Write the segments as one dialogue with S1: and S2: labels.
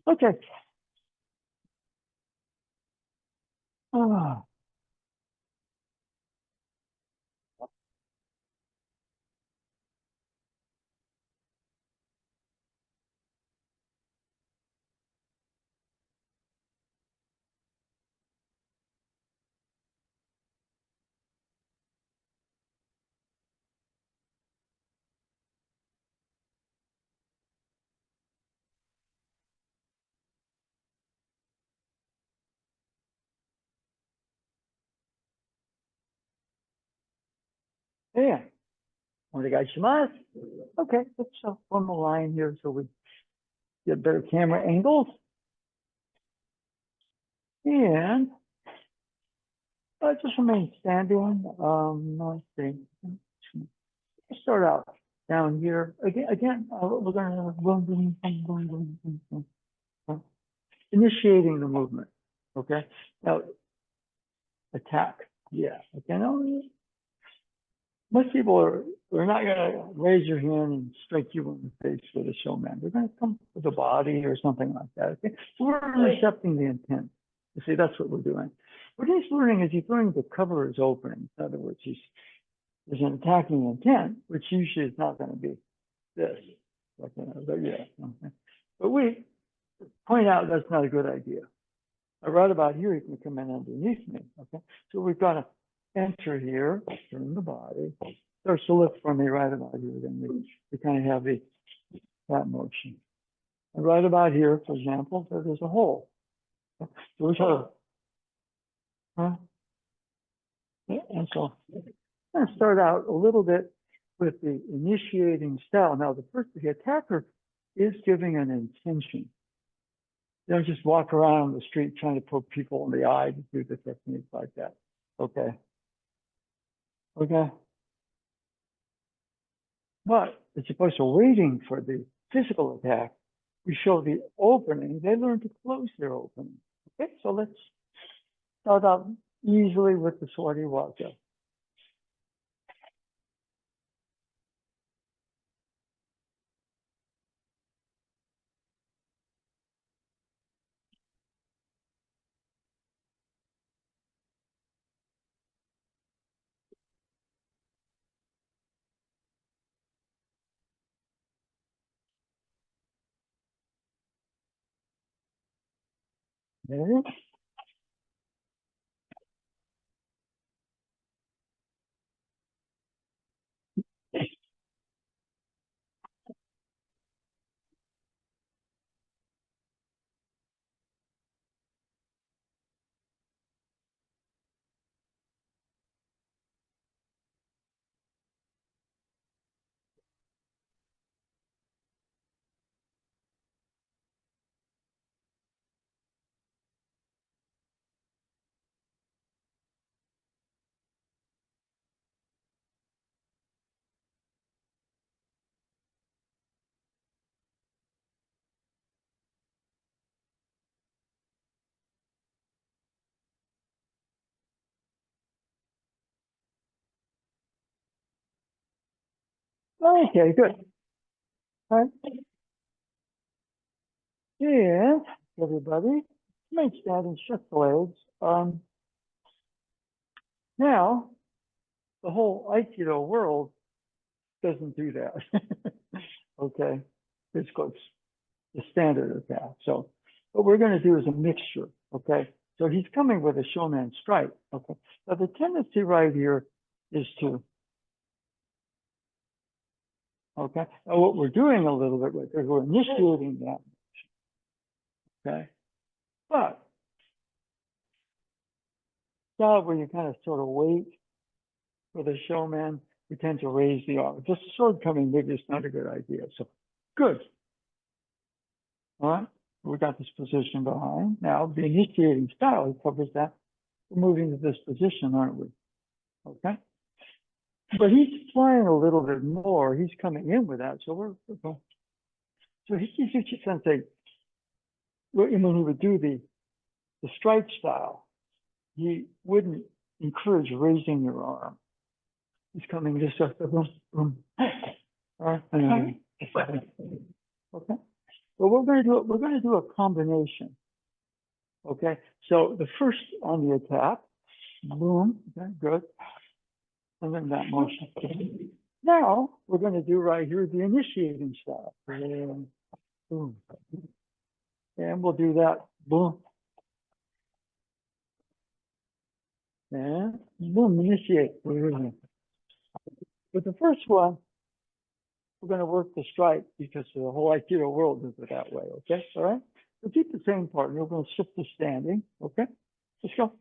S1: Okay. Ah. Yeah. Onegaishimasu. Okay, let's form a line here so we get better camera angles. And just remain standing. Let's see. Let's start out down here. Again, we're going to initiating the movement. Okay. Now, attack. Yeah. Okay. Now, most people are not going to raise your hand and strike you in the face with a showman. They're going to come with the body or something like that. Okay. So we're intercepting the intent. You see, that's what we're doing. What he's learning is he's learning to cover his opening. In other words, there's an attacking intent, which usually is not going to be this. But yeah. Okay. But we point out that's not a good idea. Right about here, he can come in underneath me. Okay. So we've got to enter here, turn the body, starts to look for me right about here. Then we kind of have that motion. And right about here, for example, there's a hole. So we have, and so I'm going to start out a little bit with the initiating style. Now, the attacker is giving an intention. You don't just walk around the street trying to poke people in the eye to do the techniques like that. Okay. Okay. But as opposed to waiting for the physical attack, we show the opening. They learn to close their opening. Okay, so let's start out easily with the Swati Wada. Okay, good. All right. And everybody, make that and stretch the legs. Now, the whole Aikido world doesn't do that. Okay, it's close. The standard attack. So what we're going to do is a mixture. Okay, so he's coming with a showman strike. Okay, now the tendency right here is to. Okay, now what we're doing a little bit right there, we're initiating that. Okay, but now where you kind of sort of wait for the showman, we tend to raise the arm. Just a sword coming big is not a good idea. So good. All right, we got this position behind. Now the initiating style covers that. We're moving to this position, aren't we? Okay. But he's flying a little bit more. He's coming in with that. So we're going. So Hikizuchi Sensei, when he would do the strike style, he wouldn't encourage raising your arm. He's coming just up the boom, boom. All Okay. Well, we're going to do a combination. Okay. So the first on the attack, boom. Okay, good. And then that motion. Now we're going to do right here the initiating style. And boom. And we'll do that. Boom. And boom, initiate. With the first one, we're going to work the strike because the whole Aikido world does it that way. Okay. All right. We'll keep the same partner. We're going to shift the standing. Okay. Let's go.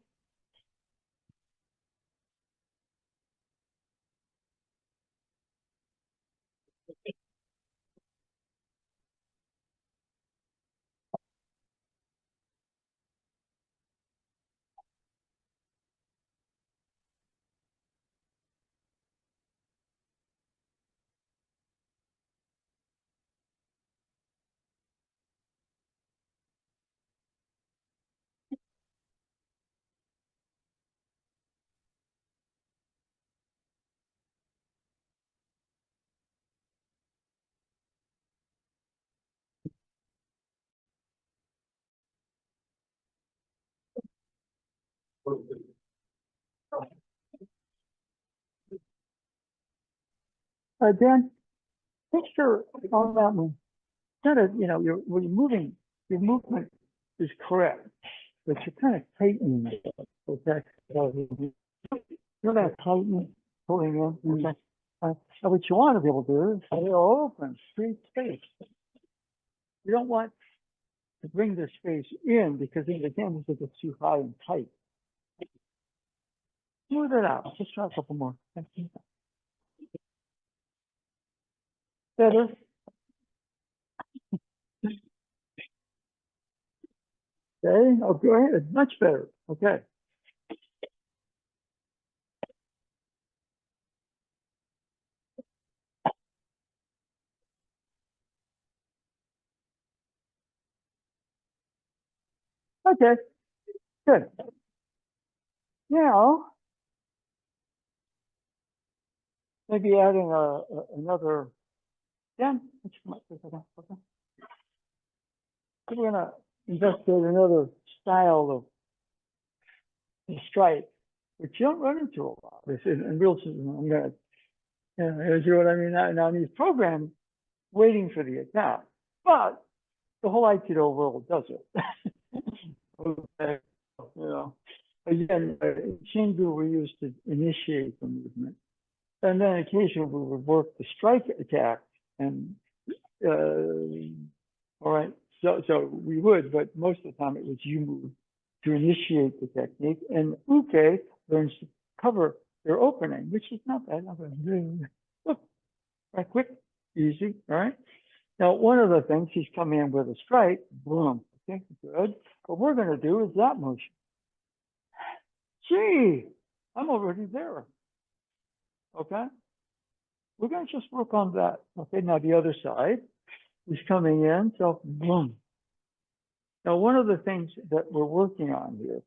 S1: Dan, make sure on that one, kind of, when you're moving, your movement is correct, but you're kind of tightening it. Okay. So you're not tightening, pulling in. Okay. So what you want to be able to do is have it open, free space. You don't want to bring the space in because then the canvas will get too high and tight. Smooth it out. Just try a couple more. Better. Okay. Oh, go ahead. Much better. Okay. Okay. Good. Now, maybe adding another. Dan, okay. We're gonna investigate another style of the strike, which you don't run into a lot. This is in real. I'm gonna, you see what I mean? Now these programs waiting for the attack, but the whole Aikido world does it. Okay. Again, in Shingu we used to initiate the movement, and then occasionally we would work the strike attack, and all right. So we would, but most of the time it was you move to initiate the technique, and Uke learns to cover their opening, which is not bad. Look, right, quick, easy. All right. Now, one of the things he's coming in with a strike, boom. Okay, good. What we're going to do is that motion. Gee, I'm already there. Okay. We're going to just work on that. Okay. Now the other side. He's coming in, so boom. Now, one of the things that we're working on here,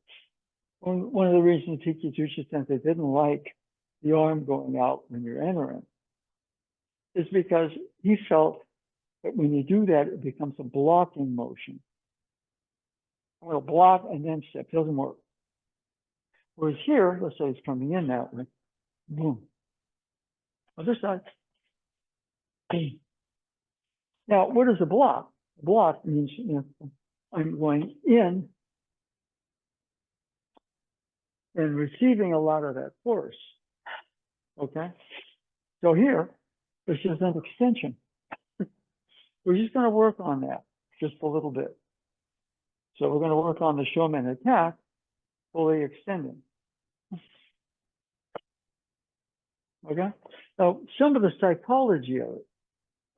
S1: one of the reasons Hikijuchi Sensei didn't like the arm going out when you're entering is because he felt that when you do that, it becomes a blocking motion. We'll block and then step. It doesn't work. Whereas here, let's say it's coming in that way, boom. Other side. Boom. Now, what is a block? A block means, I'm going in and receiving a lot of that force. Okay. So here, this is an extension. We're just going to work on that just a little bit. So we're going to work on the showman attack, fully extending. Okay. Now, some of the psychology of it,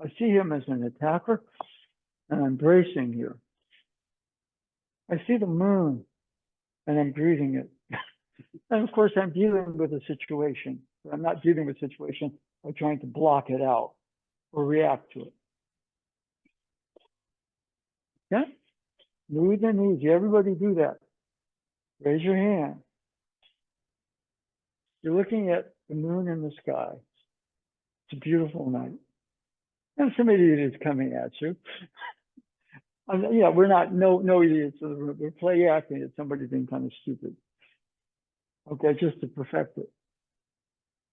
S1: I see him as an attacker, and I'm bracing here. I see the moon, and I'm greeting it. And of course, I'm dealing with a situation. I'm not dealing with a situation by trying to block it out or react to it. Okay? Smooth and easy. Everybody do that. Raise your hand. You're looking at the moon in the sky. It's a beautiful night. And some idiot is coming at you. Yeah, we're not, no idiots in the room. We're play acting at somebody being kind of stupid. Okay, just to perfect it.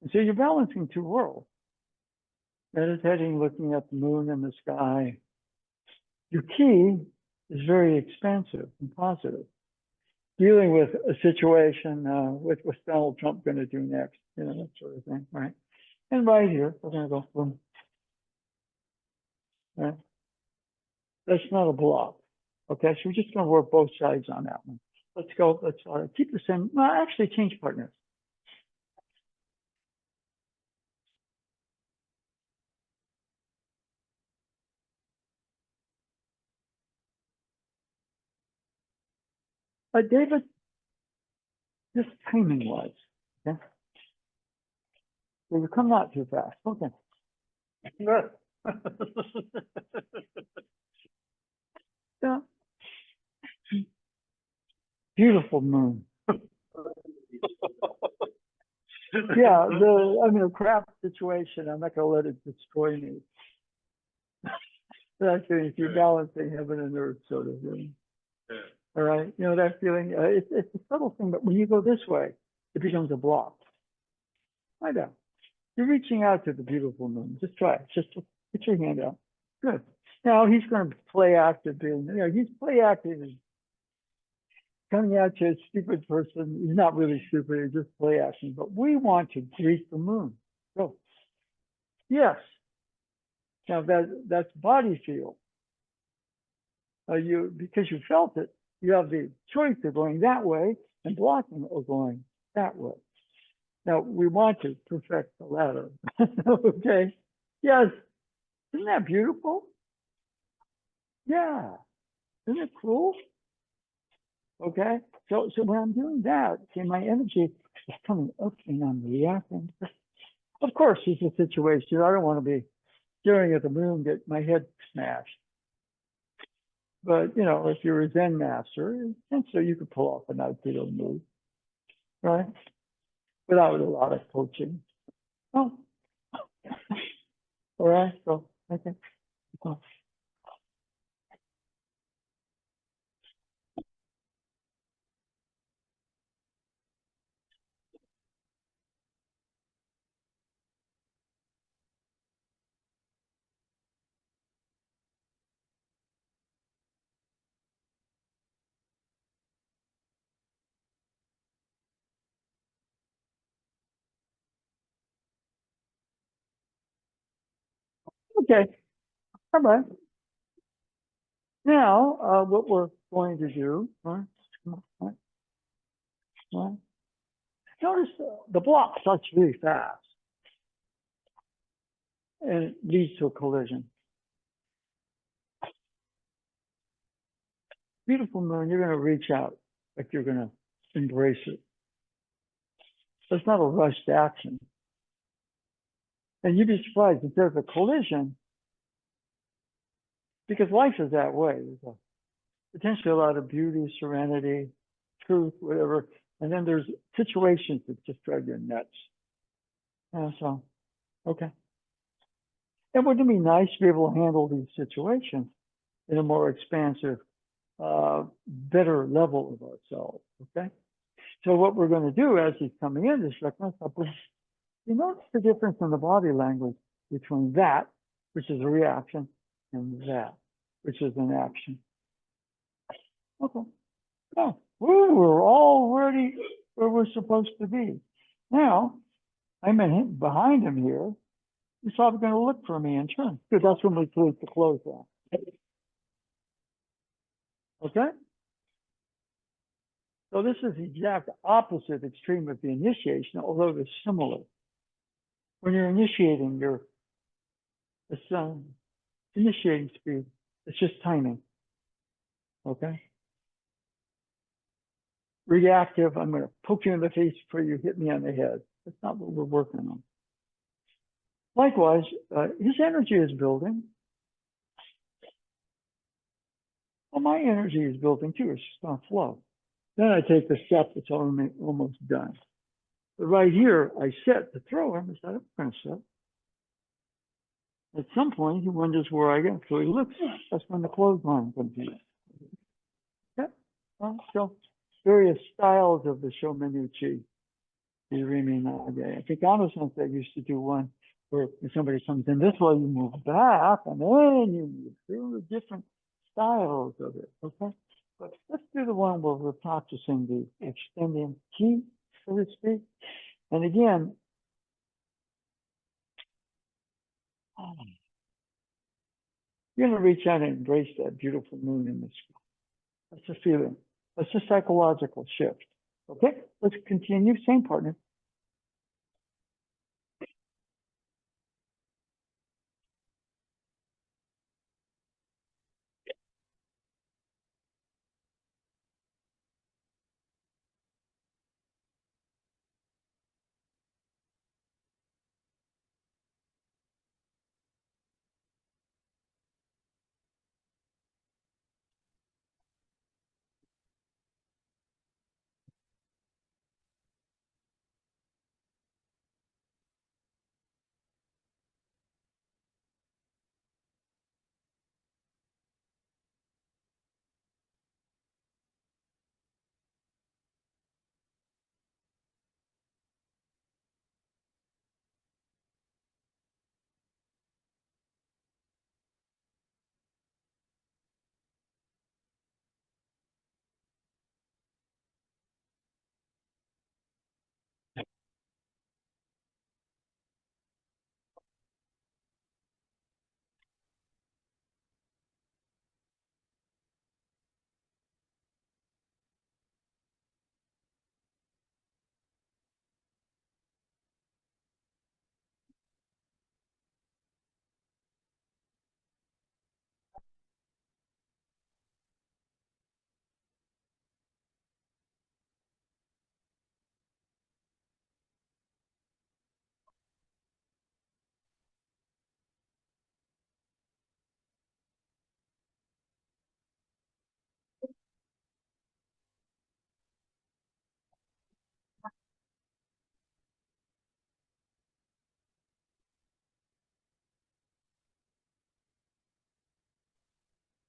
S1: And so you're balancing two worlds. Meditating, looking at the moon and the sky. Your key is very expansive and positive. Dealing with a situation, what's Donald Trump going to do next? You know, that sort of thing, right? And right here, we're going to go boom. Right? That's not a block. Okay, so we're just going to work both sides on that one. Let's go. Let's keep the same. Well, actually, change partners. David, just timing wise. Okay, so you come out too fast. Okay. Good. Yeah. Beautiful moon. Yeah, I'm in a crap situation. I'm not going to let it destroy me. Actually, if you're balancing heaven and earth, sort of thing. All right, you know that feeling. It's a subtle thing, but when you go this way, it becomes a block. I know. You're reaching out to the beautiful moon. Just try it. Just put your hand out. Good. Now he's going to play active, and you know he's play active and coming at you, a stupid person. He's not really stupid. He's just play acting. But we want to greet the moon. Go. Yes. Now that's body feel. Because you felt it, you have the choice of going that way and blocking or going that way. Now we want to perfect the latter. Okay. Yes. Isn't that beautiful? Yeah. Isn't it cool? Okay. So when I'm doing that, see, my energy is coming up and I'm reacting. Of course, it's a situation. I don't want to be staring at the moon, get my head smashed. But, you know, if you're a Zen master, and so you could pull off a nice little move, right? Without a lot of coaching. Oh, all right. So, okay. Okay. All right. Now, what we're going to do, right? Notice the block starts really fast and it leads to a collision. Beautiful moon, you're going to reach out like you're going to embrace it. So it's not a rushed action. And you'd be surprised if there's a collision, because life is that way. There's potentially a lot of beauty, serenity, truth, whatever. And then there's situations that just drive you nuts. So, okay. And wouldn't it be nice to be able to handle these situations in a more expansive, better level of ourselves, okay? So what we're going to do as he's coming in, this recognize, you notice the difference in the body language between that, which is a reaction, and that, which is an action. Okay. Oh, we're already where we're supposed to be. Now, I'm behind him here. He's probably going to look for me and turn. Good, that's when we close the close down. Okay? So this is the exact opposite extreme of the initiation, although they're similar. When you're initiating, it's initiating speed. It's just timing. Okay? Reactive, I'm going to poke you in the face before you hit me on the head. That's not what we're working on. Likewise, his energy is building. Well, my energy is building too. It's just going to flow. Then I take the step that's almost done. But right here, I set to throw him. I said, I'm going to set. At some point, he wonders where I go. So he looks, that's when the clothesline comes in. Yeah. Well, so various styles of the Shomenuchi. You remain all day. I think honestly, they used to do one where if somebody comes in this way, you move back and then you move through the different styles of it. Okay. But let's do the one where we're practicing the extending key, so to speak. And again, you're going to reach out and embrace that beautiful moon in the sky. That's a feeling. That's a psychological shift. Okay, let's continue. Same partner.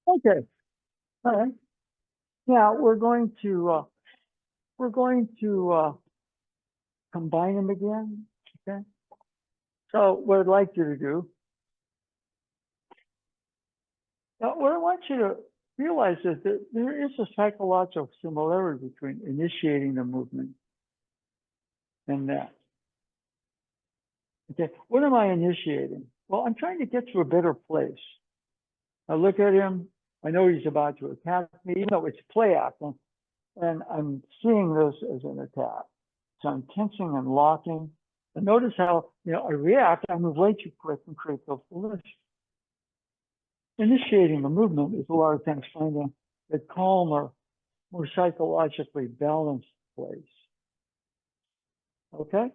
S1: Okay. All right. Now we're going to combine them again. Okay. So what I'd like you to do, now what I want you to realize is that there is a psychological similarity between initiating the movement and that. Okay. What am I initiating? Well, I'm trying to get to a better place. I look at him. I know he's about to attack me, even though it's play acting, and I'm seeing this as an attack. So I'm tensing and locking. And notice how, I react. I move way too quick and create those collisions. Initiating the movement is a lot of times finding a calmer, more psychologically balanced place. Okay?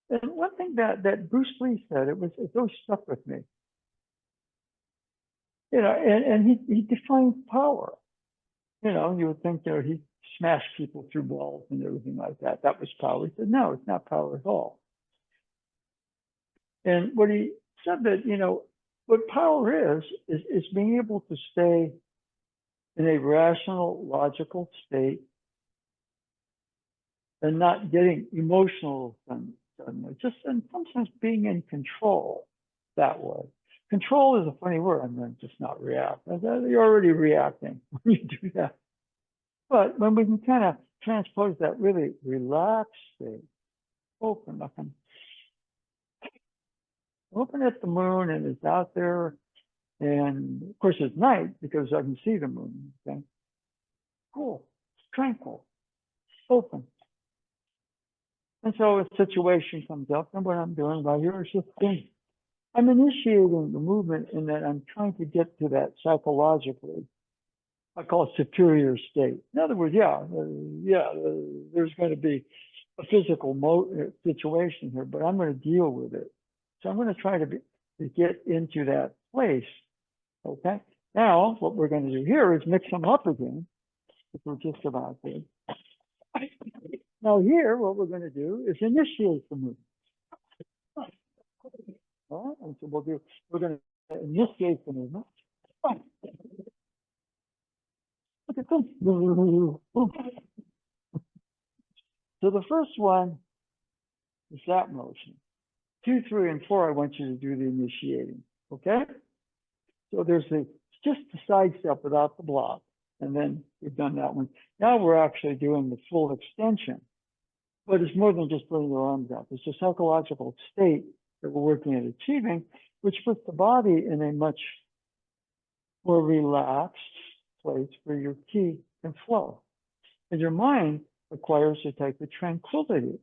S1: And one thing that Bruce Lee said, it always stuck with me. And he defined power. You would think, he smashed people through walls and everything like that. That was power. He said, no, it's not power at all. And what he said that, what power is being able to stay in a rational, logical state and not getting emotional suddenly, just and sometimes being in control that way. Control is a funny word. I'm just not react. You're already reacting when you do that. But when we can kind of transpose that really relaxed state, open at the moon and it's out there. And of course it's night because I can see the moon. Okay. Cool, tranquil, open. And so a situation comes up, and what I'm doing right here is just I'm initiating the movement in that I'm trying to get to that psychologically, I call it superior state. In other words, there's going to be a physical situation here, but I'm going to deal with it. So I'm going to try to get into that place. Okay. Now, what we're going to do here is mix them up again, which we're just about to. Now here, what we're going to do is initiate the movement. All right, and so we're going to initiate the movement. Fine. Look at this. So the first one is that motion. 2, 3, and 4, I want you to do the initiating, okay? So there's just the side step without the block, and then we've done that one. Now we're actually doing the full extension, but it's more than just putting your arms out. It's a psychological state that we're working at achieving, which puts the body in a much more relaxed place where your ki can flow. And your mind acquires a type of tranquility.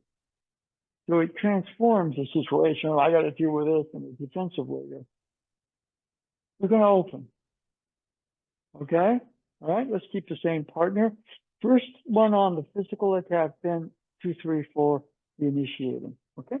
S1: So it transforms the situation. I got to deal with this in a defensive way. We're going to open. Okay? All right, let's keep the same partner. First one on the physical attack, then 2, 3, 4, the initiating. Okay?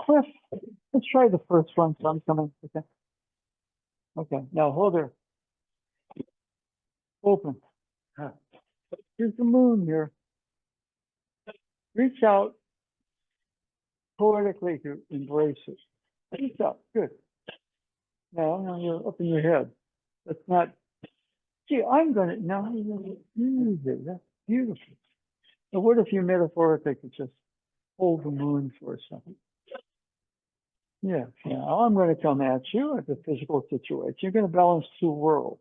S1: Cliff, let's try the first one. So I'm coming. Okay. Okay. Now hold her. Open. Here's the moon here. Reach out poetically to embrace it. Reach out. Good. Now you're up in your head. That's not. Gee, I'm gonna now. That's beautiful. So what if you metaphorically could just hold the moon for a second? Yeah. Now I'm going to come at you at the physical situation. You're going to balance two worlds.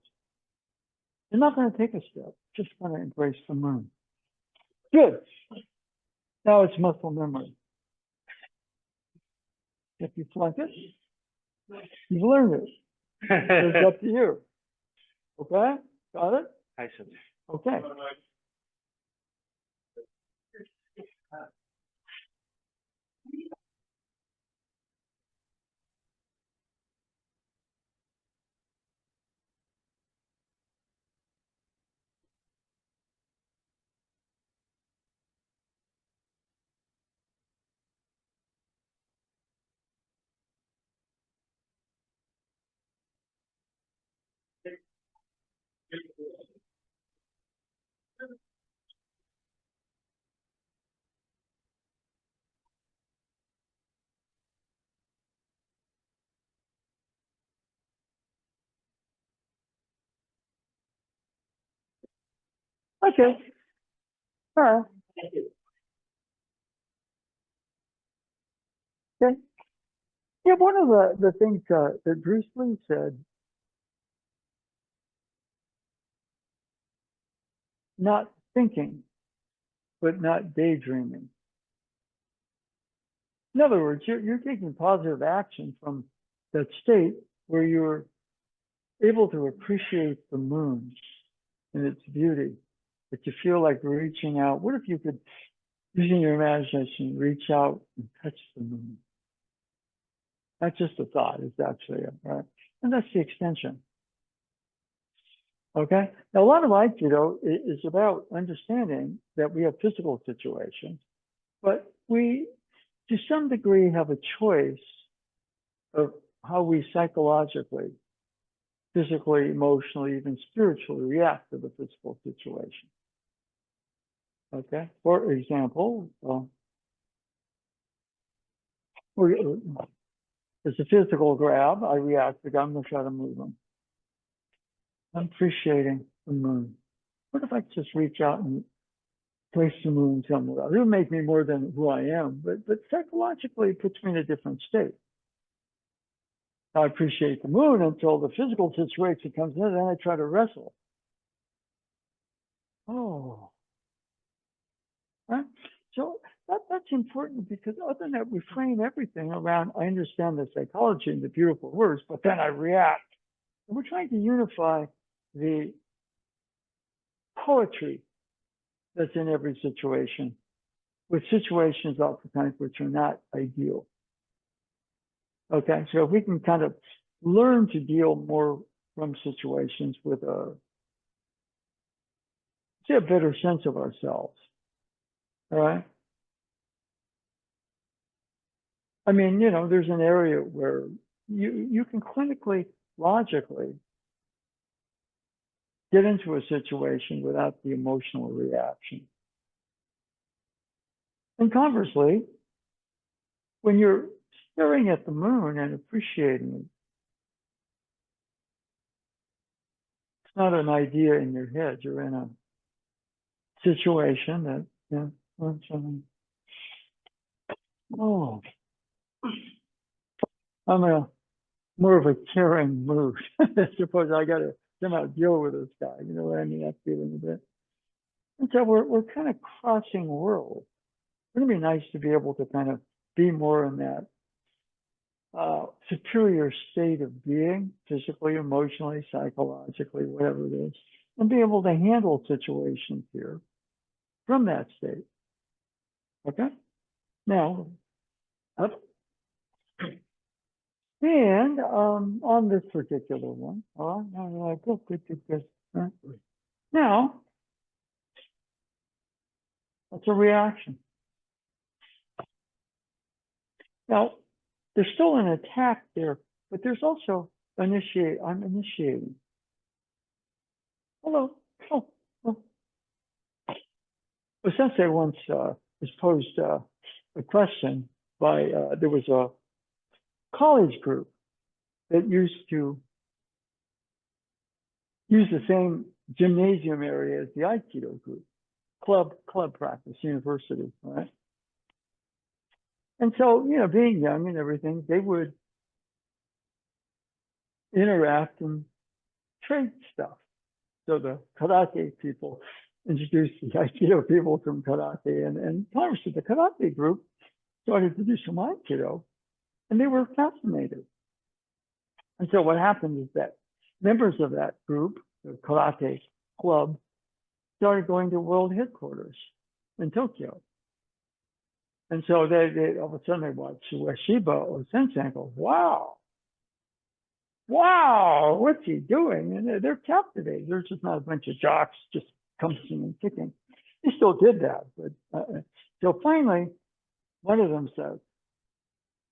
S1: You're not going to take a step. Just going to embrace the moon. Good. Now it's muscle memory. If you flunk it, you've learned it. It's up to you. Okay? Got it?
S2: I said.
S1: Okay. Okay. All right. Okay. Yeah, one of the things that Bruce Lee said, not thinking, but not daydreaming. In other words, you're taking positive action from that state where you're able to appreciate the moon and its beauty, that you feel like reaching out. What if you could, using your imagination, reach out and touch the moon? Not just a thought, it's actually it, right? And that's the extension. Okay? Now, a lot of Aikido is about understanding that we have physical situations, but we, to some degree, have a choice of how we psychologically, physically, emotionally, even spiritually react to the physical situation. Okay? For example, it's a physical grab. I react, I'm going to try to move them. I'm appreciating the moon. What if I just reach out and place the moon somewhere else? It would make me more than who I am, but psychologically it puts me in a different state. I appreciate the moon until the physical situation comes in, and then I try to wrestle. Oh, right? So that's important, because other than that, we frame everything around, I understand the psychology and the beautiful words, but then I react. And we're trying to unify the poetry that's in every situation with situations oftentimes which are not ideal. Okay, so if we can kind of learn to deal more from situations with a better sense of ourselves, all right? I mean, there's an area where you can clinically, logically get into a situation without the emotional reaction. And conversely, when you're staring at the moon and appreciating it, it's not an idea in your head. You're in a situation that, oh, I'm more of a caring mood. I suppose I got to somehow deal with this guy. You know what I mean? That feeling a bit. And so we're kind of crossing worlds. Wouldn't it be nice to be able to kind of be more in that superior state of being, physically, emotionally, psychologically, whatever it is, and be able to handle situations here from that state? Okay? Now, up. And on this particular one, all right, good. Now, that's a reaction. Now, there's still an attack there, but there's also I'm initiating. Hello. Oh. A sensei once was posed a question by, there was a college group that used to use the same gymnasium area as the Aikido group, club practice, university, right? And so, being young and everything, they would interact and trade stuff. So the karate people introduced the Aikido people from karate, and obviously the karate group started to do some Aikido, and they were fascinated. And so what happened is that members of that group, the karate club, started going to world headquarters in Tokyo. And so they all of a sudden they watched Ueshiba or Sensei and go, wow, what's he doing? And they're captivated. There's just not a bunch of jocks just cussing and kicking. They still did that. But so finally, one of them said,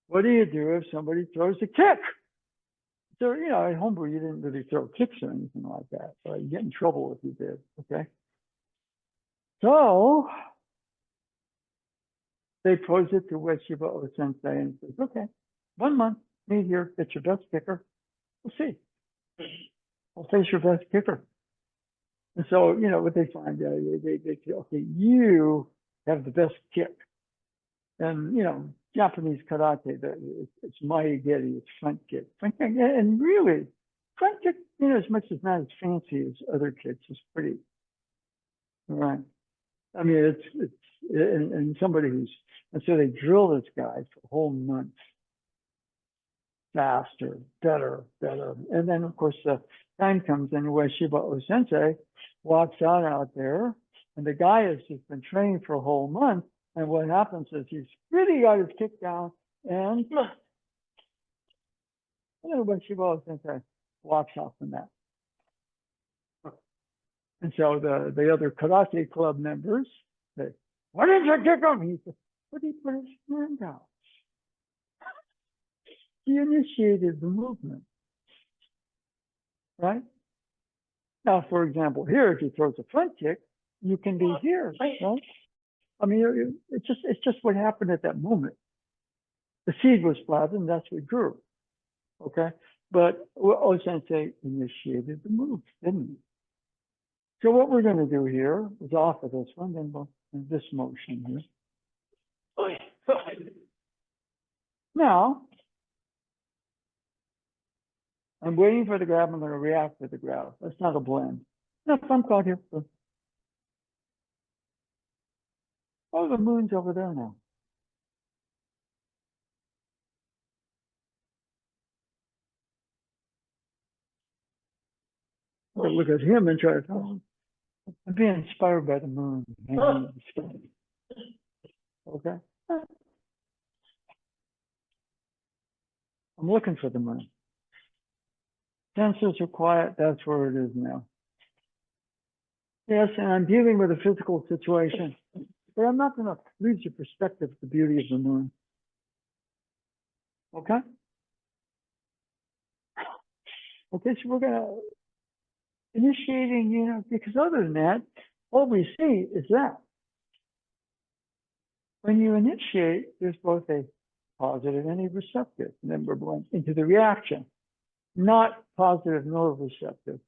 S1: what do you do if somebody throws a kick? So, at homebrew, you didn't really throw kicks or anything like that. So you get in trouble if you did, okay? So they posed it to Ueshiba O Sensei and says, okay, 1 month, meet here, get your best kicker. We'll see. I'll face your best kicker. And so, what they find, they say, okay, you have the best kick. And, Japanese karate, it's maegeri, it's front kick. And really, front kick, as much as not as fancy as other kicks, is pretty, all right. I mean, it's and somebody who's And so they drill this guy for a whole month. Faster, better, better. And then, of course, the time comes and Ueshiba Sensei walks out there, and the guy has just been training for a whole month. And what happens is he's really got his kick down, and Ueshiba Sensei walks off from that. And so the other karate club members say, "Why didn't you kick him?" He said, "But he put his hand out. He initiated the movement." Right? Now, for example, here, if he throws a front kick, you can be here, right? I mean, it's just what happened at that moment. The seed was planted, and that's what grew. Okay? But O-sensei initiated the move, didn't he? So what we're going to do here is off of this one, then we'll in this motion here. Now, I'm waiting for the grab. I'm going to react to the grab. That's not a blend. No, I'm caught here. Oh, the moon's over there now. I look at him and try to tell him, I'm being inspired by the moon. Okay? I'm looking for the moon. Senses are quiet. That's where it is now. Yes, and I'm dealing with a physical situation, but I'm not going to lose your perspective of the beauty of the moon. Okay? Okay, so we're going to initiating, because other than that, all we see is that. When you initiate, there's both a positive and a receptive. And then we're going into the reaction, not positive nor receptive.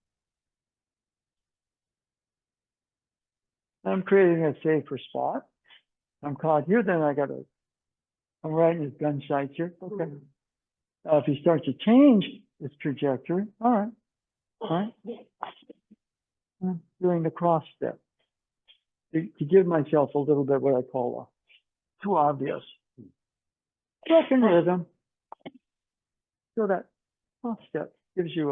S1: I'm creating a safer spot. I'm caught here, then I'm right in his gun sights here. Okay. If he starts to change his trajectory, all right. I'm doing the cross step to give myself a little bit what I call too obvious. Second rhythm. So that cross step gives you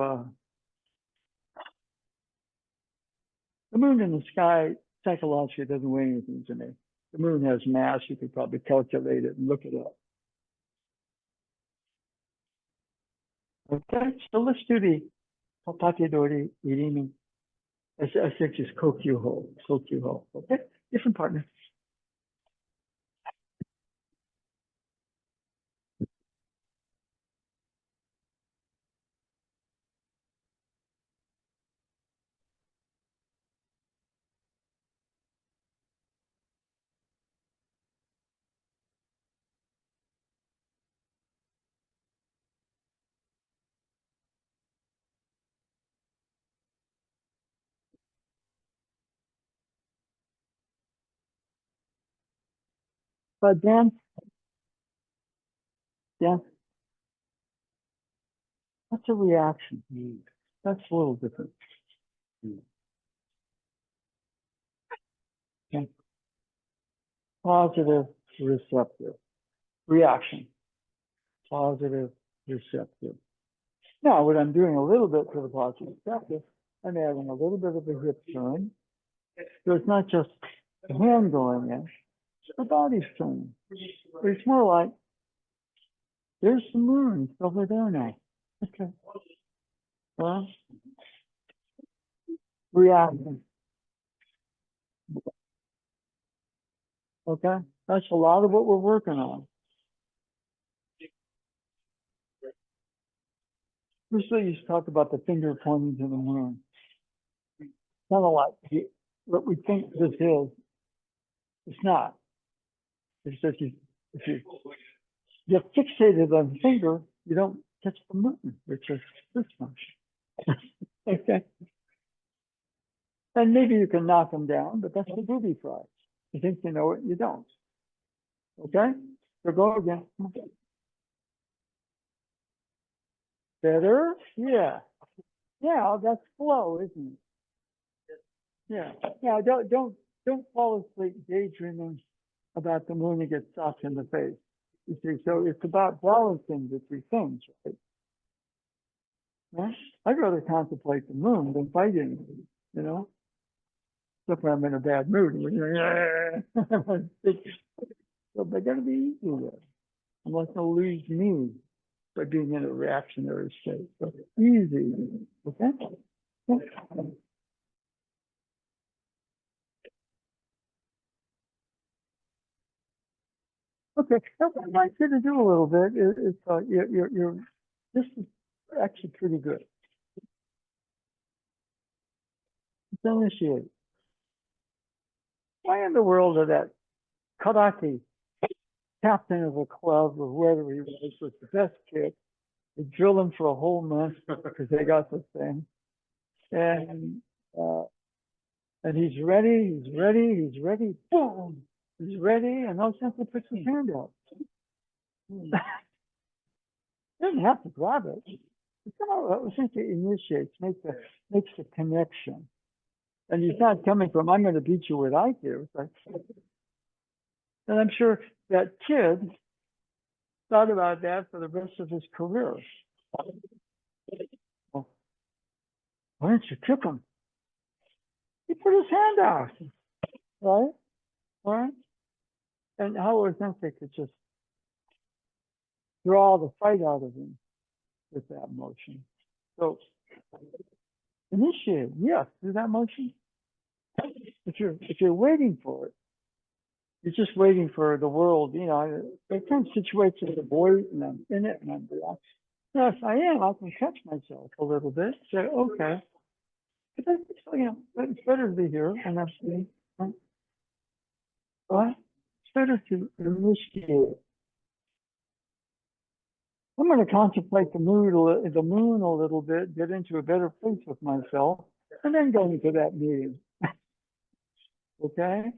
S1: the moon in the sky psychologically doesn't weigh anything to me. The moon has mass. You could probably calculate it and look it up. Okay, so let's do the Papatidori Irimi. S6 is Kokyu-ho. Kokyu-ho. Okay, different partner. But Dan, that's a reaction. That's a little different. Okay. Positive, receptive. Reaction. Positive, receptive. Now, what I'm doing a little bit for the positive receptive, I'm adding a little bit of a hip turn. So it's not just the hand going in, the body's turning. But it's more like, there's the moon. It's over there now. Okay. Well, reaction. Okay. That's a lot of what we're working on. Usually you talk about the finger pointing to the moon. Kind of like what we think this is. It's not. It's just if you get fixated on the finger, you don't catch the moon, which is this much. Okay. And maybe you can knock them down, but that's the booby prize. You think you know it, you don't. Okay? So go again. Better? Yeah. Yeah, that's flow, isn't it? Yeah. Yeah, don't fall asleep daydreaming about the moon and get socked in the face. You see, so it's about balancing the two things, right? Yeah? I'd rather contemplate the moon than fighting, you know? Except when I'm in a bad mood. So they gotta be easy there. Unless they'll lose me by being in a reactionary state. So easy, okay? Okay, now what I'd like you to do a little bit is this is actually pretty good. It's initiate. Why in the world are that karate captain of a club or whoever he was the best kid? They drill him for a whole month because they got this thing. Uh, and he's ready, boom, he's ready, and all of a sudden he puts his hand out. He doesn't have to grab it. It's essentially initiates, makes the connection. And he's not coming from, I'm going to beat you with IQ. And I'm sure that kid thought about that for the rest of his career. Well, why don't you kick him? He put his hand out, right? Right? And how authentic to just draw the fight out of him with that motion. So initiate, yes, do that motion. If you're waiting for it, you're just waiting for the world, you know, there comes situations of void and I'm in it and I'm relaxed. Yes, I am. I can catch myself a little bit. Say, okay. But that's, you know, it's better to be here and I'm saying, right? It's better to initiate. I'm going to contemplate the moon a little bit, get into a better place with myself, and then go into that meeting. Okay?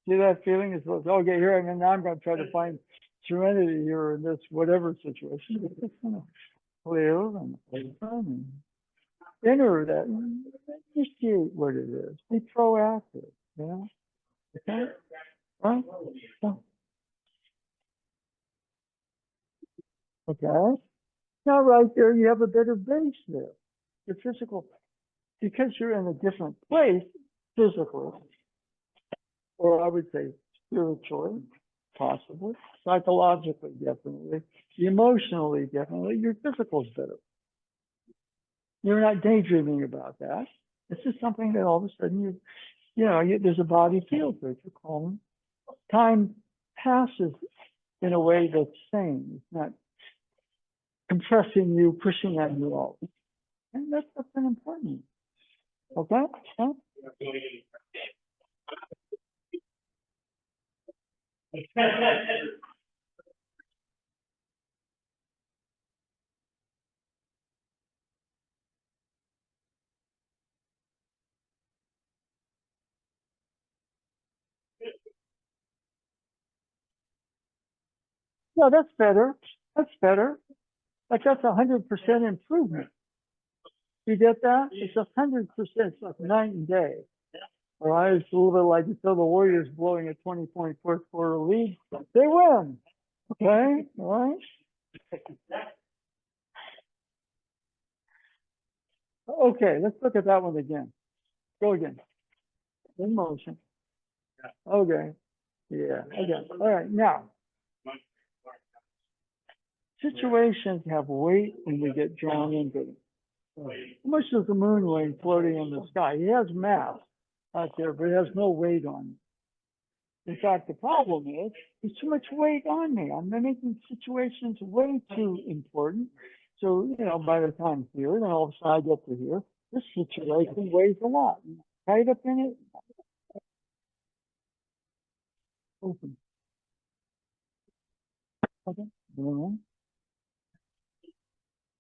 S1: See that feeling? It's like, okay, here I am, now I'm going to try to find serenity here in this whatever situation. It's just going to clear and open and enter that, initiate what it is. Be proactive, you know? Okay? Right? So, okay? Now right there, you have a better base there. Your physical, because you're in a different place physically, or I would say spiritually, possibly, psychologically, definitely, emotionally, definitely, your physical is better. You're not daydreaming about that. It's just something that all of a sudden there's a body feel to it. You're calm. Time passes in a way that's sane. It's not compressing you, pushing at you all. And that's something important. Okay? Huh? Yeah, that's better. That's better. Like that's 100% improvement. You get that? It's 100%. It's like night and day. All right, it's a little bit like you saw the Warriors blowing a 20-point fourth quarter lead. They win. Okay, all right. Okay, let's look at that one again. Go again. In motion. Okay. Yeah. Okay. All right. Now, situations have weight when we get drawn into them. How much does the moon weigh floating in the sky? He has mass out there, but it has no weight on it. In fact, the problem is there's too much weight on me. I'm making situations way too important. So, by the time here, then all of a sudden I get to here, this situation weighs a lot. Tied up in it, open. Okay.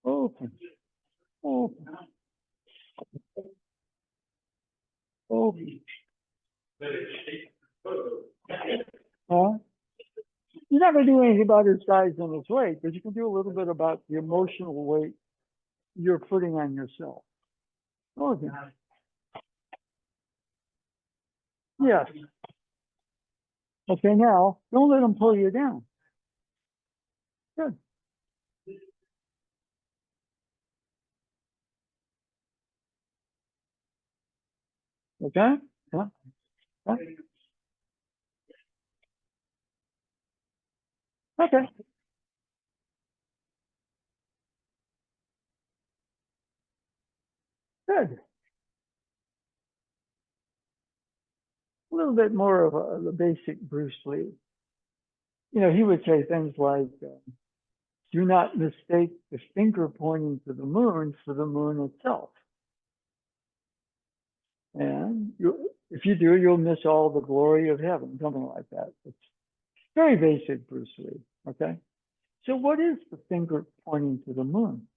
S1: Open. Open. Open. Huh? You're not going to do anything about his size and his weight, but you can do a little bit about the emotional weight you're putting on yourself. Okay. Yes. Okay, now don't let them pull you down. Good. Okay. Yeah. Yeah. Okay. Good. A little bit more of the basic Bruce Lee. You know, he would say things like, "Do not mistake the finger pointing to the moon for the moon itself." And if you do, you'll miss all the glory of heaven, something like that. It's very basic Bruce Lee. Okay. So what is the finger pointing to the moon?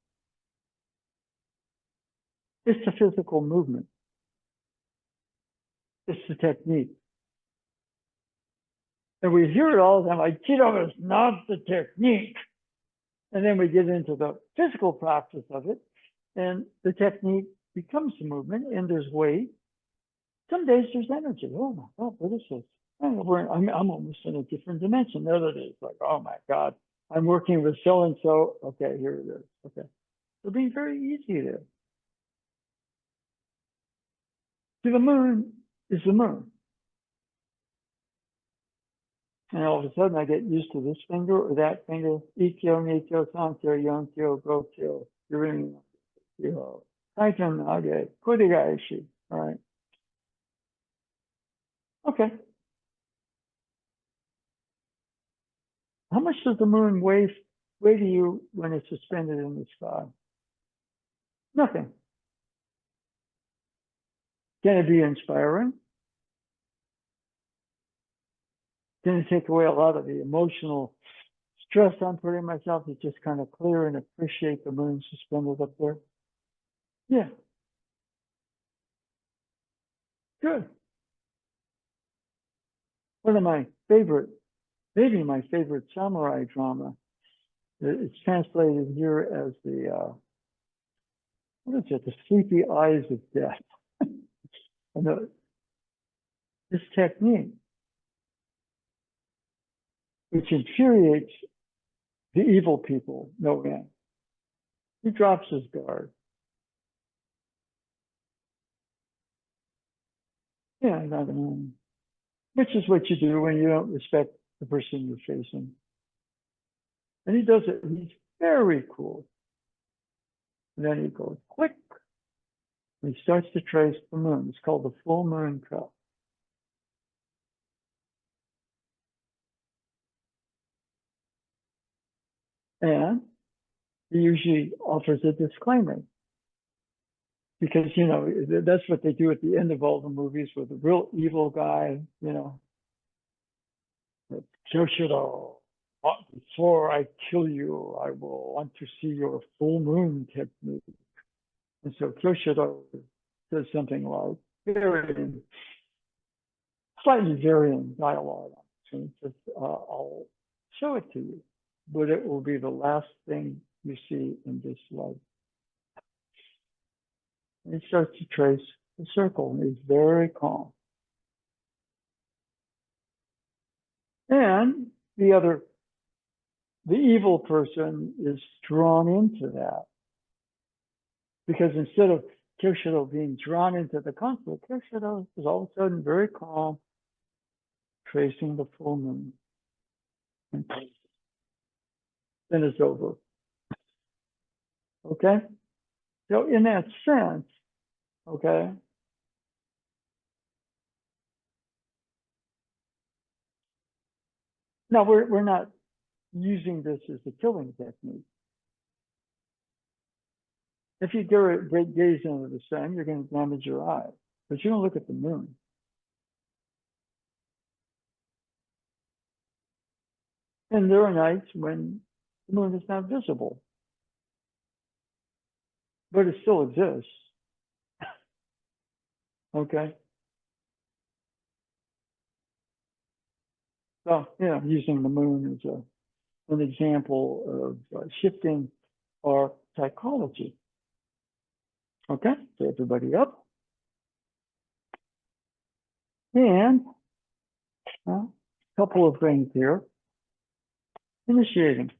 S1: It's the physical movement. It's the technique. And we hear it all the time, like, it's not the technique. And then we get into the physical practice of it, and the technique becomes the movement, and there's weight. Some days there's energy. Oh my God, what is this? I'm almost in a different dimension. The other days, like, oh my God, I'm working with so and so. Okay, here it is. Okay. So being very easy there. See, the moon is the moon. And all of a sudden I get used to this finger or that finger. Ikkyo, Nikkyo, Sankyo, Yonkyo, Gokyo, Yurin, Yo. Titan, okay, Kurigaeshi. All right. Okay. How much does the moon weigh to you when it's suspended in the sky? Nothing. Can it be inspiring? Can it take away a lot of the emotional stress I'm putting myself to just kind of clear and appreciate the moon suspended up there? Yeah, good. One of my favorite, maybe my favorite samurai drama. It's translated here as what is it? The Sleepy Eyes of Death. And this technique, which infuriates the evil people, no end. He drops his guard. Yeah, which is what you do when you don't respect the person you're facing. And he does it. He's very cool. And then he goes quick. And he starts to trace the moon. It's called the full moon cup. And he usually offers a disclaimer because, you know, that's what they do at the end of all the movies with a real evil guy, you know. Kyoshiro, before I kill you, I will want to see your full moon technique. And so Kyoshiro says something like, varying, slightly varying dialogue. So he says, I'll show it to you, but it will be the last thing you see in this life. And he starts to trace the circle, and he's very calm. And the evil person is drawn into that. Because instead of Kyoshiro being drawn into the conflict, Kyoshiro is all of a sudden very calm, tracing the full moon. And then it's over. Okay? So in that sense, okay, now we're not using this as a killing technique. If you gaze into the sun, you're going to damage your eye, but you don't look at the moon. And there are nights when the moon is not visible, but it still exists. Okay? So, yeah, using the moon as an example of shifting our psychology. Okay, so everybody up. And couple of things here. Initiating.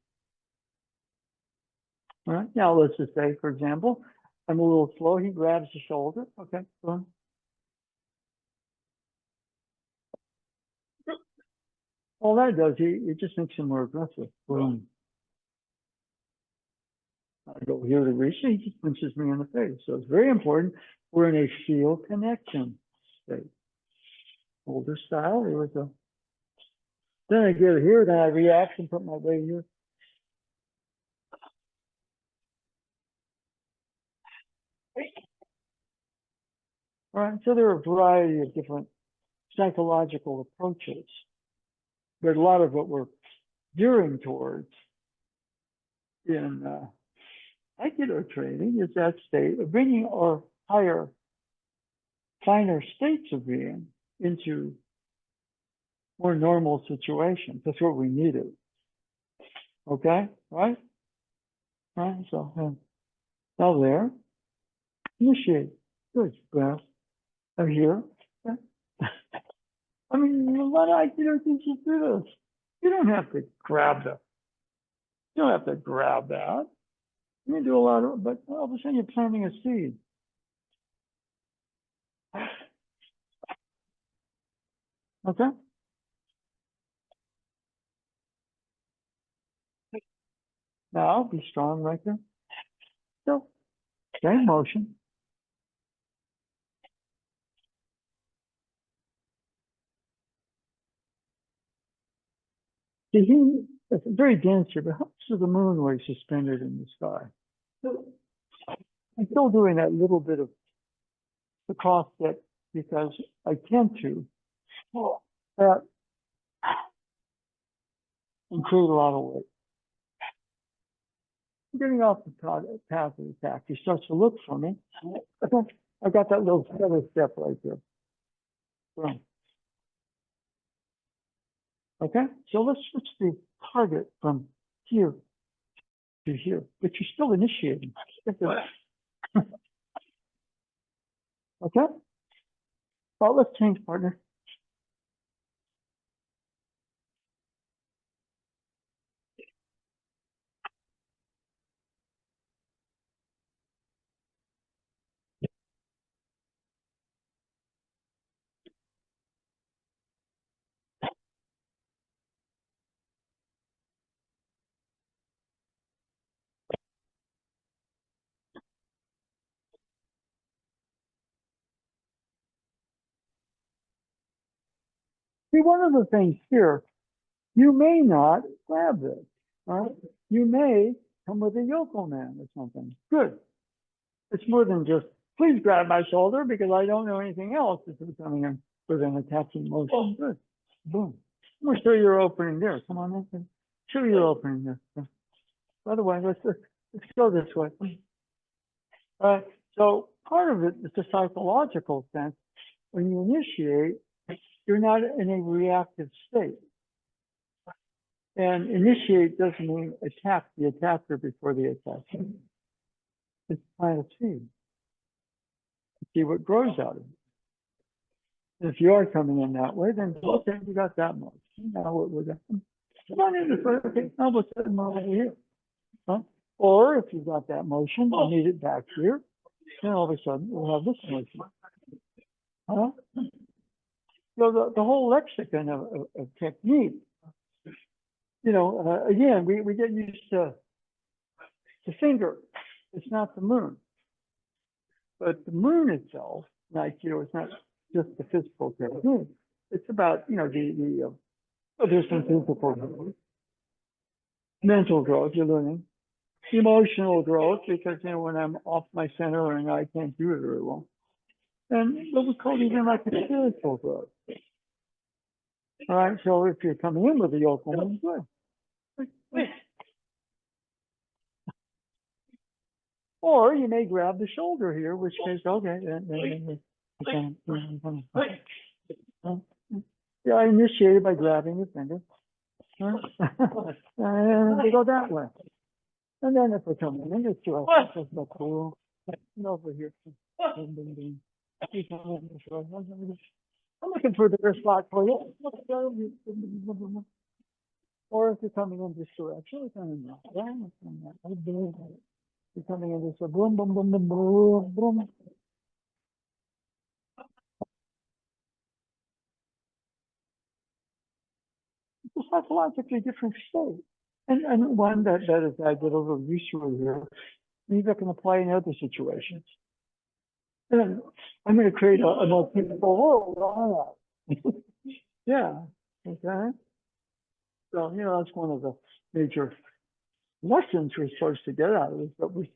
S1: All right. Now let's just say, for example, I'm a little slow. He grabs the shoulder. Okay. Boom. All that does, it just makes him more aggressive. Boom. I go here to reach, he just punches me in the face. So it's very important. We're in a field connection state. Older style. Here we go. Then I get here, then I react and put my weight here. All right. So there are a variety of different psychological approaches. But a lot of what we're gearing towards in Aikido training is that state of bringing our higher, finer states of being into more normal situations. That's what we needed. Okay, right? Right. So now there, initiate. Good. Breath. I'm here. I mean, a lot of Aikido teachers do this. You don't have to grab that. You don't have to grab that. You can do a lot of, but all of a sudden you're planting a seed. Okay? Now be strong right there. So, same motion. See, it's very dense here, but how much of the moon was suspended in the sky? So, I'm still doing that little bit of the cross step because I tend to that and create a lot of weight. Getting off the path of attack, he starts to look for me. I got that little feather step right there. Boom. Okay, so let's switch the target from here to here, but you're still initiating. Okay? Well, let's change partner. See, one of the things here, you may not grab this, right? You may come with a yokel man or something. Good. It's more than just, please grab my shoulder because I don't know anything else. This is coming in with an attaching motion. Good. Boom. I'm going to show you your opening there. Come on in. Show you your opening there. By the way, let's go this way. So part of it is the psychological sense. When you initiate, you're not in a reactive state. And initiate doesn't mean attack the attacker before the attack. It's plant a seed. See what grows out of it. If you are coming in that way, then okay, you got that much. Now what we're going to come on in this way. Okay, now we'll set them over here. Huh? Or if you've got that motion, you need it back here. Then all of a sudden we'll have this motion. Huh? So the whole lexicon of technique, you know, again, we get used to the finger. It's not the moon. But the moon itself, like, you know, it's not just the physical technique. It's about, you know, there's some physical growth, mental growth, you're learning, emotional growth, because, you know, when I'm off my center and I can't do it very well. And what we call even like a spiritual growth. All right, so if you're coming in with a yoke woman, good. Or you may grab the shoulder here, which says, okay, yeah, I initiated by grabbing the finger. And we go that way. And then if we're coming in, it's two over here. I'm looking for the best spot for you. Or if you're coming in this direction, we're coming that way. You're coming in this way. Boom, boom, boom, boom, boom, boom. It's a psychologically different state. And one that is I get a little used to here. Maybe I can apply in other situations. And I'm going to create a more peaceful world. Yeah. Okay. So, that's one of the major lessons we're supposed to get out of this, but we're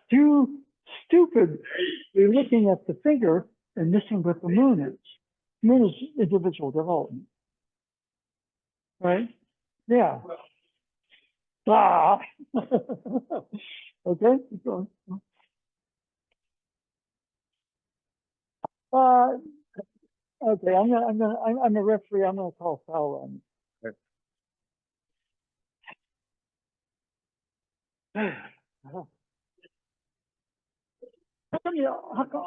S1: too stupid. We're looking at the finger and missing what the moon is. The moon is individual development. Right? Yeah. Ah. Okay. Keep going. Okay. I'm a referee. I'm gonna call foul on you. How come how come?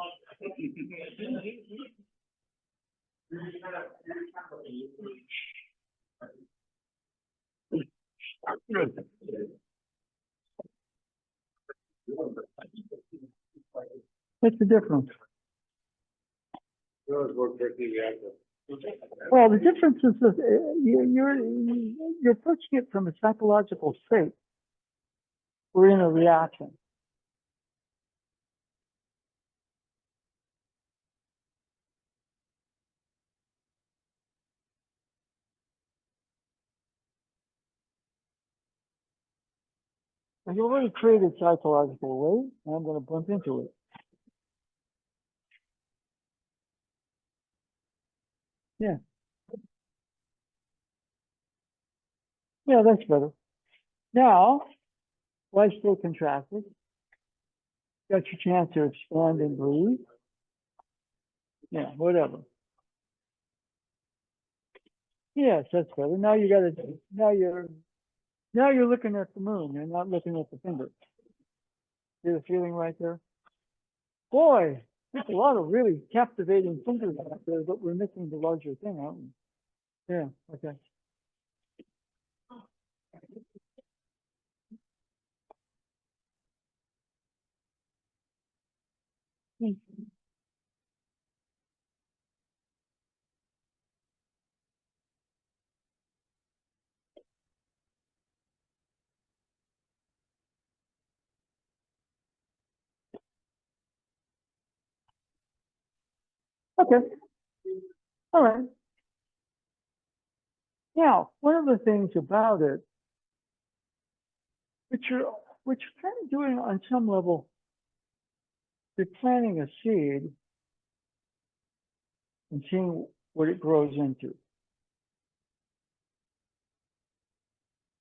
S1: What's the difference? Well, the difference is that you're approaching it from a psychological state. We're in a reaction. And you already created psychological weight, and I'm going to bump into it. Yeah. Yeah, that's better. Now, why stay contracted? Got your chance to expand and breathe. Yeah, whatever. Yes, that's better. Now you got to. Now you're looking at the moon. You're not looking at the finger. See the feeling right there? Boy, there's a lot of really captivating fingers out there, but we're missing the larger thing, aren't we? Yeah. Okay. Okay. All right. Now, one of the things about it, which you're kind of doing on some level, you're planting a seed and seeing what it grows into.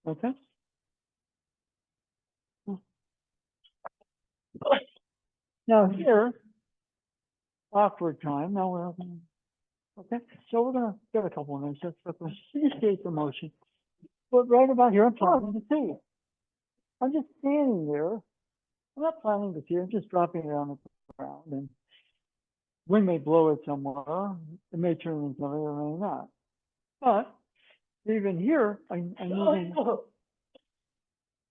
S1: Okay. Now here, awkward time. Now we're okay. So we're gonna get a couple of minutes. Let's initiate the motion. But right about here, I'm planting the seed. I'm just standing there. I'm not planting the seed. I'm just dropping it on the ground, and wind may blow it somewhere. It may turn into something, or may not. But even here, I'm moving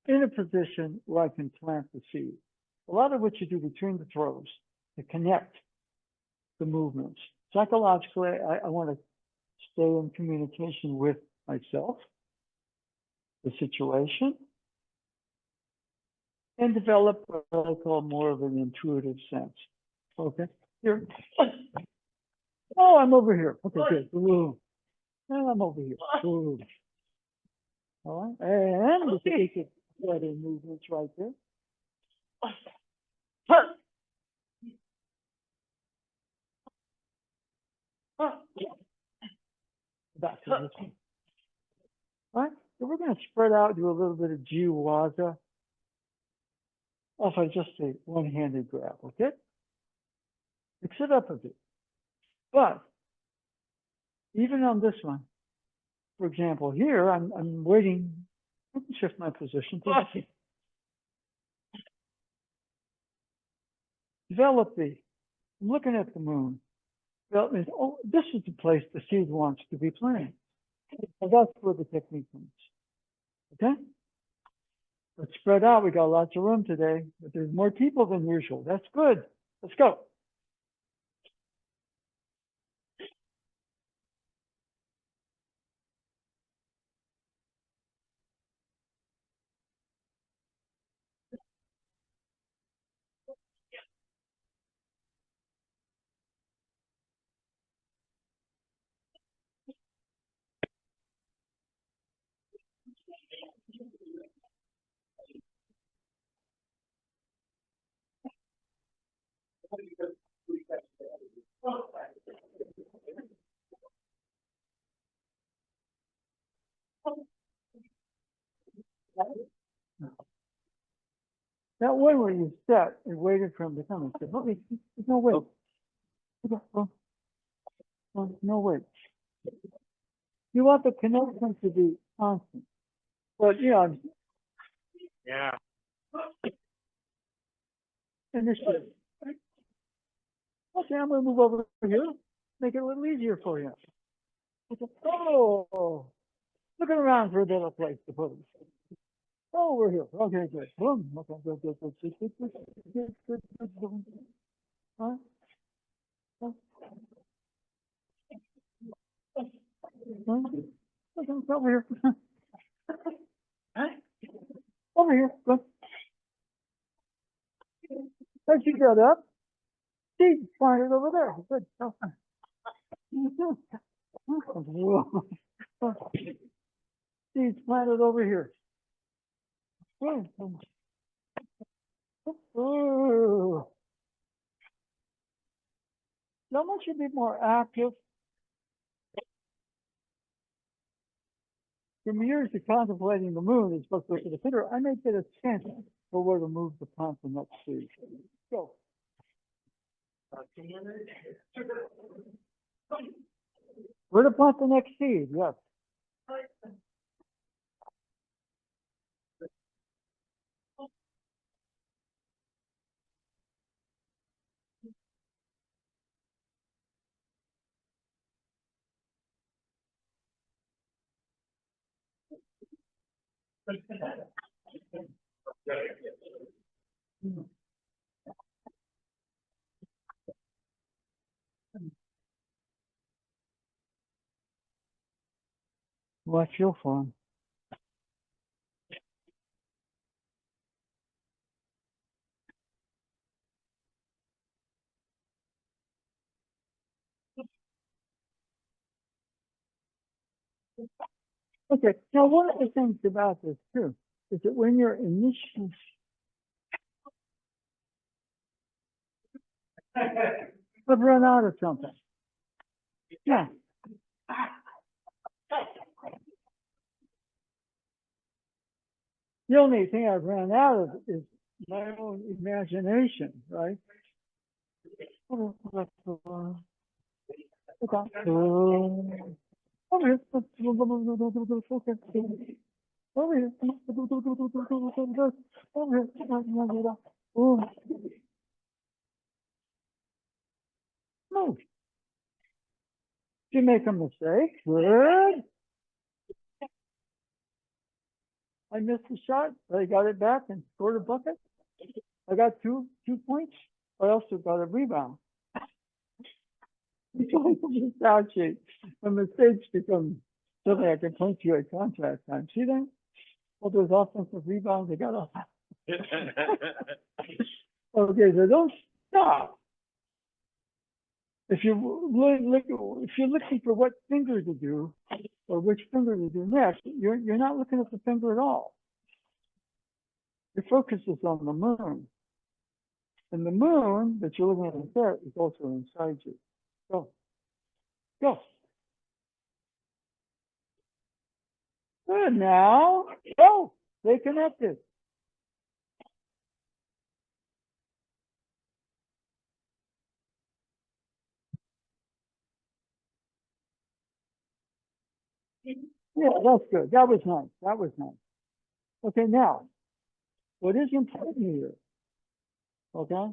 S1: in a position where I can plant the seed. A lot of what you do between the throws to connect the movements. Psychologically, I want to stay in communication with myself, the situation, and develop what I call more of an intuitive sense. Okay, here. Oh, I'm over here. Okay, good. Ooh. And I'm over here. Ooh. All right, and the basic sweating movements right there. Back to this one. All right, so we're going to spread out, do a little bit of Wada. If I just say one-handed grab, okay? Mix it up a bit. But even on this one, for example, here I'm waiting. I can shift my position. Develop I'm looking at the moon. Well, it means, oh, this is the place the seed wants to be planted. And that's where the technique comes. Okay? Let's spread out. We got lots of room today, but there's more people than usual. That's good. Let's go. That one where you sat and waited for him to come and said, "Let me, there's no wait. No wait. You want the connection to be constant. But, you know,
S2: Yeah.
S1: initiative. Okay, I'm going to move over here, make it a little easier for you. Oh, looking around for a better place to put it. Oh, we're here. Okay, good. Boom. Okay, good, good, good, good, good, good, good, good, good, good. Huh? Huh? Huh? Okay, over here. Huh? Over here. Good. As you get up, see, find it over there. Good. Seeds planted over here. Ooh. Someone should be more active. From years of contemplating the moon is supposed to look at the finger. I may get a chance for where to move the plant the next seed. Go. Where to plant the next seed? Yes. What's your fun? Okay. Now, one of the things about this too is that when you're initially I've run out of something. Yeah. The only thing I've run out of is my own imagination, right? Okay. Over here. Over here. Over here. Oh, no. Did you make a mistake? Good. I missed the shot, but I got it back and scored a bucket. I got two points. I also got a rebound. Sound sheet. When mistakes become something I can punctuate contract time. See that? All those offensive rebounds, they got off. Okay, so don't stop. If you're looking for what finger to do or which finger to do next, you're not looking at the finger at all. Your focus is on the moon. And the moon that you're looking at there is also inside you. Go. Go. Good now. Go. Stay connected. Yeah, that's good. That was nice. That was nice. Okay, now, what is important here? Okay?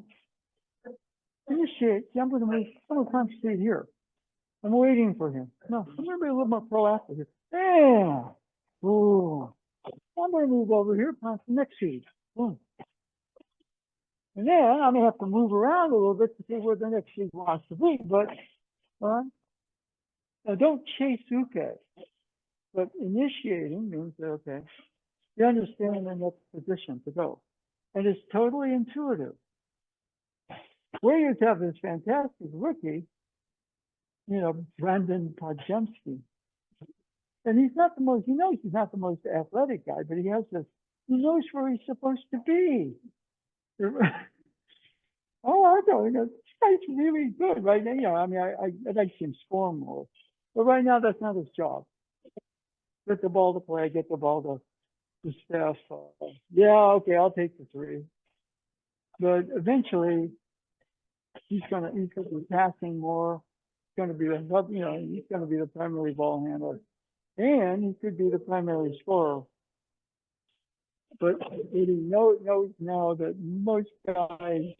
S1: Initiate. See, I'm gonna concentrate here. I'm waiting for him. No, I'm gonna be a little more proactive here. Yeah. Ooh. I'm gonna move over here past the next seed. Boom. And then I may have to move around a little bit to see where the next seed wants to be, but now don't chase uke. But initiating means that, okay, you understand the next position to go. And it's totally intuitive. Where you have this fantastic rookie, Brandon Podjemski. And he's not the most, he knows he's not the most athletic guy, but he knows where he's supposed to be. Oh, I know, this guy's really good right now. I'd like to see him score more. But right now, that's not his job. Get the ball to play, get the ball to the staff. Yeah, okay, I'll take the 3. But eventually, he's gonna be passing more. He's gonna be he's gonna be the primary ball handler, and he could be the primary scorer. But he knows now that most guys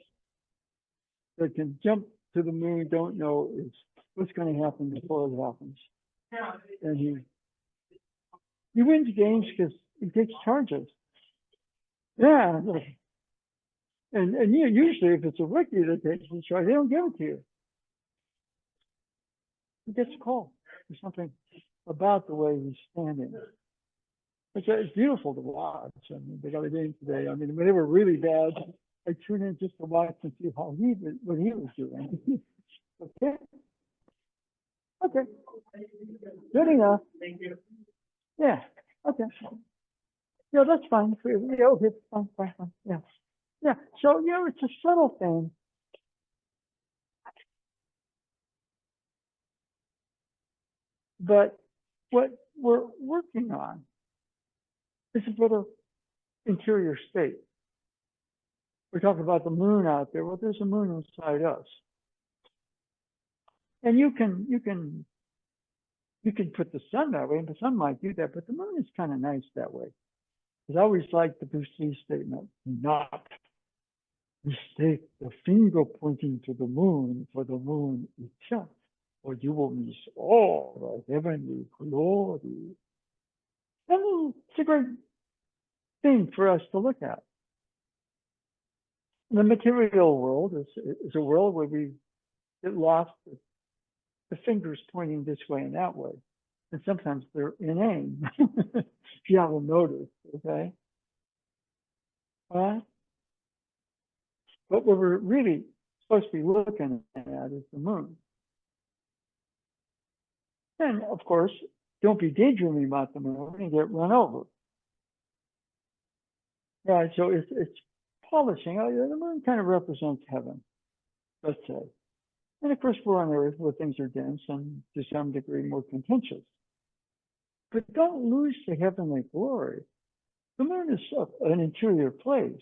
S1: that can jump to the moon don't know is what's going to happen before it happens. And he wins games because he takes charges. Yeah. And usually if it's a rookie that takes the charge, they don't give it to you. He gets a call. There's something about the way he's standing. It's beautiful to watch. I mean, they got a game today. I mean, when they were really bad, I tuned in just to watch and see what he was doing. Okay. Okay. Good enough.
S2: Thank you.
S1: Yeah. Okay. Yeah, that's fine. Yeah, okay. Fine. Yeah. Yeah. So, it's a subtle thing. But what we're working on is a better interior state. We're talking about the moon out there. Well, there's a moon inside us. And you can put the sun that way, and the sun might do that, but the moon is kind of nice that way. Because I always like the Bruce Lee statement, not mistake the finger pointing to the moon for the moon itself, or you will miss all the heavenly glory. And it's a great thing for us to look at. The material world is a world where we get lost with the fingers pointing this way and that way. And sometimes they're inane, if you haven't noticed, okay? But what we're really supposed to be looking at is the moon. And of course, don't be daydreaming about the moon and get run over. Right, so it's polishing. The moon kind of represents heaven, let's say. And of course, we're on Earth where things are dense and to some degree more contentious. But don't lose the heavenly glory. The moon is an interior place.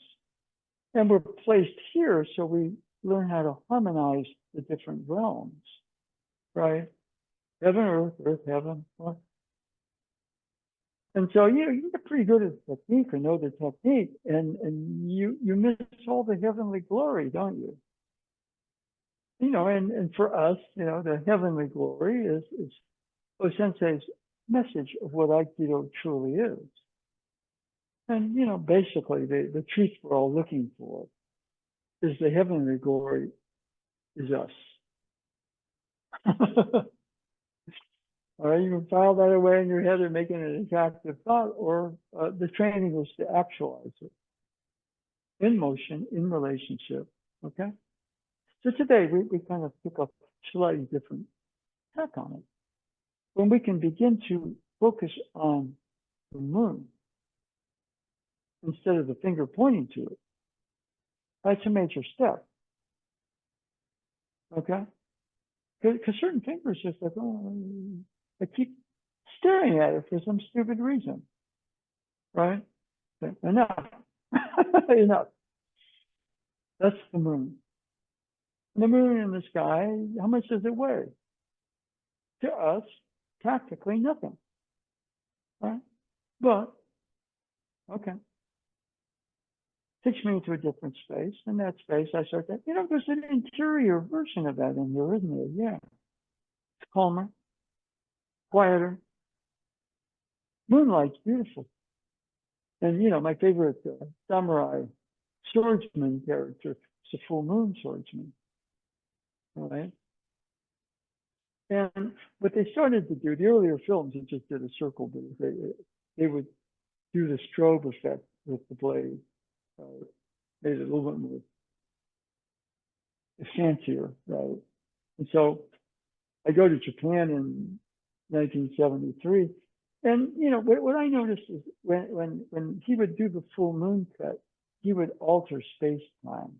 S1: And we're placed here so we learn how to harmonize the different realms, right? Heaven, earth, heaven. What? And so you get pretty good at the technique or know the technique, and you miss all the heavenly glory, don't you? And for us, the heavenly glory is Osensei's message of what Aikido truly is. And, basically the truth we're all looking for is the heavenly glory is us. All right, you can file that away in your head and make it an attractive thought, or the training is to actualize it in motion, in relationship, okay? So today we kind of took a slightly different tack on it. When we can begin to focus on the moon instead of the finger pointing to it, that's a major step, okay? Because certain fingers just like, I keep staring at it for some stupid reason, right? Enough, enough. That's the moon. The moon in the sky, how much does it weigh? To us, practically nothing, right? But, okay. takes me into a different space. In that space, I start to, there's an interior version of that in here, isn't there? Yeah. It's calmer, quieter. Moonlight's beautiful. And, my favorite samurai swordsman character is a full moon swordsman. All right. And what they started to do, the earlier films, they just did a circle booth. They would do the strobe effect with the blade, made it a little bit more fancier, right? And so I go to Japan in 1973, and what I noticed is when he would do the full moon cut, he would alter space time.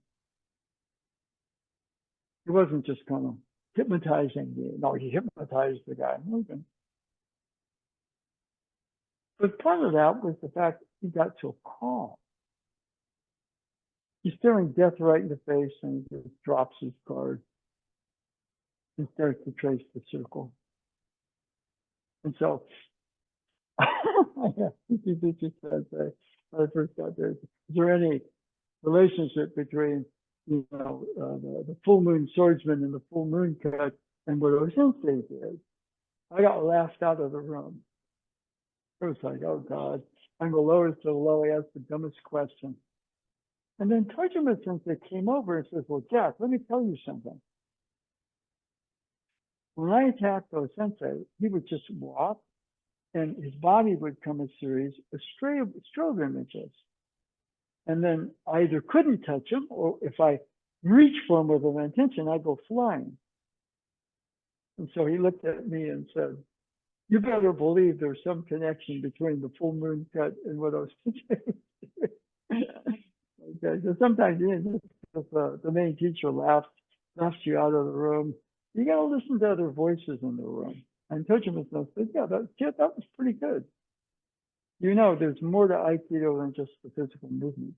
S1: It wasn't just kind of hypnotizing me. No, he hypnotized the guy moving. But part of that was the fact he got so calm. He's staring death right in the face, and he just drops his card and starts to trace the circle. And so, he just said, when I first got there, is there any relationship between the full moon swordsman and the full moon cut and what Sensei did? I got laughed out of the room. It was like, oh God, I'm the lowest of the low. I asked the dumbest question. And then Tojima Sensei came over and says, well, Jack, let me tell you something. When I attacked Sensei, he would just walk and his body would come a series of strobe images. And then I either couldn't touch him, or if I reached for him with an intention, I'd go flying. And so he looked at me and said, you better believe there's some connection between the full moon cut and what I was doing. Okay, so sometimes if the main teacher laughs you out of the room, you got to listen to other voices in the room. And Tojima said, yeah, that was pretty good. There's more to Aikido than just the physical movement.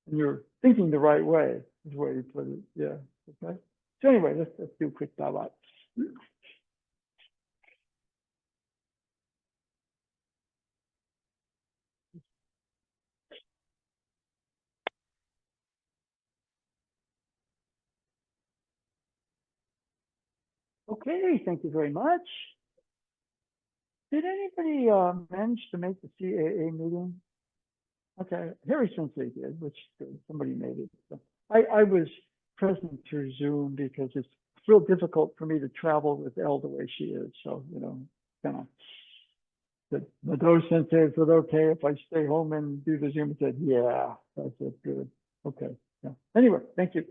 S1: And you're thinking the right way, is the way you put it. Yeah. Okay. So anyway, let's do a quick dive out. Okay, thank you very much. Did anybody manage to make the CAA meeting? Okay, Harry Sensei did, which is good. Somebody made it. So I was present through Zoom because it's real difficult for me to travel with Elle the way she is. So, kind of, the Mado Sensei, is it okay if I stay home and do the Zoom? I said, yeah, that's it, good. Okay, yeah. Anyway, thank you.